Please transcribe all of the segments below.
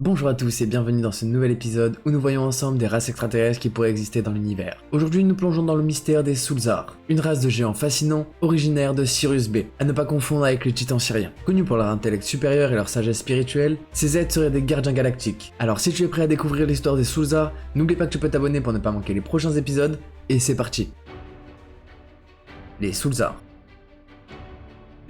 Bonjour à tous et bienvenue dans ce nouvel épisode où nous voyons ensemble des races extraterrestres qui pourraient exister dans l'univers. Aujourd'hui nous plongeons dans le mystère des Sulzar, une race de géants fascinants originaire de Sirius B, à ne pas confondre avec les titans syriens. Connus pour leur intellect supérieur et leur sagesse spirituelle, ces êtres seraient des gardiens galactiques. Alors si tu es prêt à découvrir l'histoire des Sulzar, n'oublie pas que tu peux t'abonner pour ne pas manquer les prochains épisodes, et c'est parti. Les Sulzar.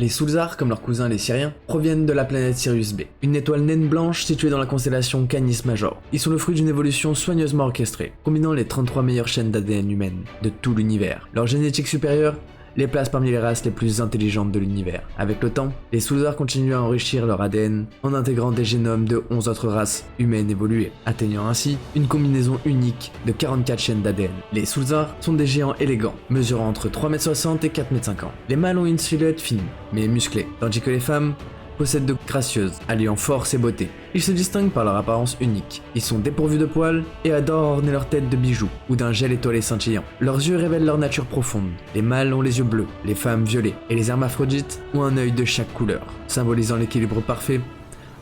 Les Sulzar, comme leurs cousins les Syriens, proviennent de la planète Sirius B, une étoile naine blanche située dans la constellation Canis Major. Ils sont le fruit d'une évolution soigneusement orchestrée, combinant les 33 meilleures chaînes d'ADN humaines de tout l'univers. Leur génétique supérieure les place parmi les races les plus intelligentes de l'univers. Avec le temps, les Sulzar continuent à enrichir leur ADN en intégrant des génomes de 11 autres races humaines évoluées, atteignant ainsi une combinaison unique de 44 chaînes d'ADN. Les Sulzar sont des géants élégants, mesurant entre 3,60 m et 4,50 m. Les mâles ont une silhouette fine, mais musclée, tandis que les femmes possèdent de gracieuses, alliant force et beauté. Ils se distinguent par leur apparence unique. Ils sont dépourvus de poils et adorent orner leur tête de bijoux ou d'un gel étoilé scintillant. Leurs yeux révèlent leur nature profonde. Les mâles ont les yeux bleus, les femmes violets, et les hermaphrodites ont un œil de chaque couleur, symbolisant l'équilibre parfait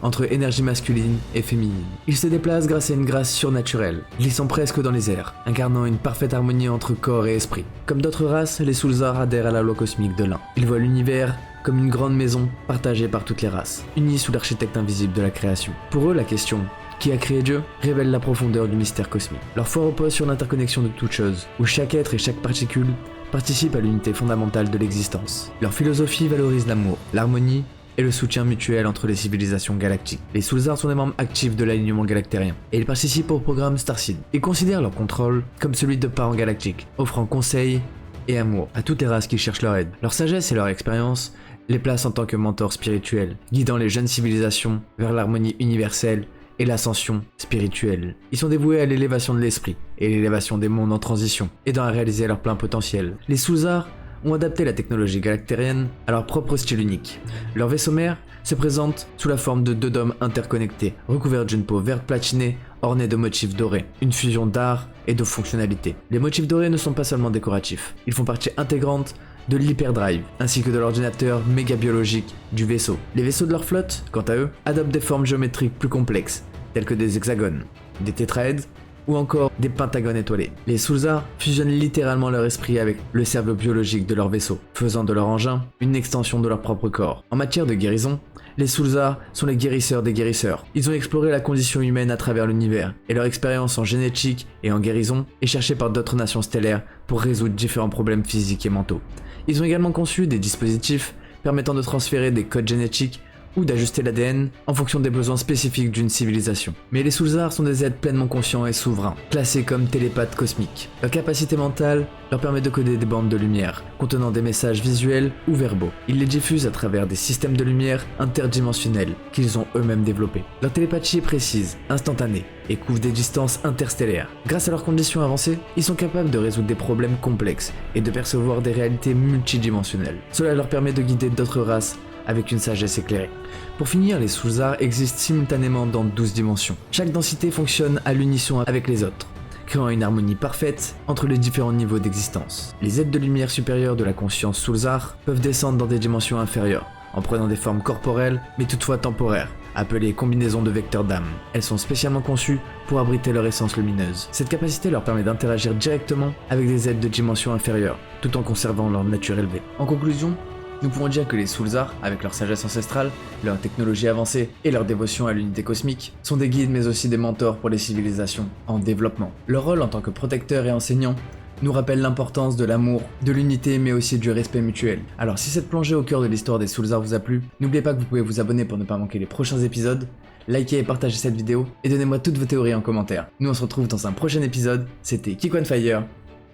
entre énergie masculine et féminine. Ils se déplacent grâce à une grâce surnaturelle, glissant presque dans les airs, incarnant une parfaite harmonie entre corps et esprit. Comme d'autres races, les Sulzar adhèrent à la loi cosmique de l'un. Ils voient l'univers comme une grande maison partagée par toutes les races, unie sous l'architecte invisible de la création. Pour eux, la question « Qui a créé Dieu ?» révèle la profondeur du mystère cosmique. Leur foi repose sur l'interconnexion de toutes choses, où chaque être et chaque particule participent à l'unité fondamentale de l'existence. Leur philosophie valorise l'amour, l'harmonie et le soutien mutuel entre les civilisations galactiques. Les Sulzar sont des membres actifs de l'alignement galactérien, et ils participent au programme Starseed. Ils considèrent leur contrôle comme celui de parents galactiques, offrant conseils et amour à toutes les races qui cherchent leur aide. Leur sagesse et leur expérience les placent en tant que mentors spirituels, guidant les jeunes civilisations vers l'harmonie universelle et l'ascension spirituelle. Ils sont dévoués à l'élévation de l'esprit et l'élévation des mondes en transition, aidant à réaliser leur plein potentiel. Les Sulzar ont adapté la technologie galactérienne à leur propre style unique. Leur vaisseau mère se présente sous la forme de deux dômes interconnectés, recouverts d'une peau verte platinée ornée de motifs dorés, une fusion d'art et de fonctionnalité. Les motifs dorés ne sont pas seulement décoratifs, ils font partie intégrante de l'hyperdrive, ainsi que de l'ordinateur mégabiologique du vaisseau. Les vaisseaux de leur flotte, quant à eux, adoptent des formes géométriques plus complexes, telles que des hexagones, des tétraèdes, ou encore des pentagones étoilés. Les Sulzar fusionnent littéralement leur esprit avec le cerveau biologique de leur vaisseau, faisant de leur engin une extension de leur propre corps. En matière de guérison, les Sulzar sont les guérisseurs des guérisseurs. Ils ont exploré la condition humaine à travers l'univers, et leur expérience en génétique et en guérison est cherchée par d'autres nations stellaires pour résoudre différents problèmes physiques et mentaux. Ils ont également conçu des dispositifs permettant de transférer des codes génétiques ou d'ajuster l'ADN en fonction des besoins spécifiques d'une civilisation. Mais les Sulzar sont des êtres pleinement conscients et souverains, classés comme télépathes cosmiques. Leur capacité mentale leur permet de coder des bandes de lumière, contenant des messages visuels ou verbaux. Ils les diffusent à travers des systèmes de lumière interdimensionnels qu'ils ont eux-mêmes développés. Leur télépathie est précise, instantanée, et couvre des distances interstellaires. Grâce à leurs conditions avancées, ils sont capables de résoudre des problèmes complexes et de percevoir des réalités multidimensionnelles. Cela leur permet de guider d'autres races avec une sagesse éclairée. Pour finir, les Sulzar existent simultanément dans 12 dimensions. Chaque densité fonctionne à l'unisson avec les autres, créant une harmonie parfaite entre les différents niveaux d'existence. Les êtres de lumière supérieure de la conscience Sulzar peuvent descendre dans des dimensions inférieures, en prenant des formes corporelles, mais toutefois temporaires, appelées combinaisons de vecteurs d'âme. Elles sont spécialement conçues pour abriter leur essence lumineuse. Cette capacité leur permet d'interagir directement avec des êtres de dimensions inférieures, tout en conservant leur nature élevée. En conclusion, nous pouvons dire que les Sulzar, avec leur sagesse ancestrale, leur technologie avancée et leur dévotion à l'unité cosmique, sont des guides mais aussi des mentors pour les civilisations en développement. Leur rôle en tant que protecteurs et enseignants nous rappelle l'importance de l'amour, de l'unité mais aussi du respect mutuel. Alors si cette plongée au cœur de l'histoire des Sulzar vous a plu, n'oubliez pas que vous pouvez vous abonner pour ne pas manquer les prochains épisodes, likez et partagez cette vidéo et donnez-moi toutes vos théories en commentaire. Nous on se retrouve dans un prochain épisode, c'était Kick on Fire,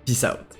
peace out.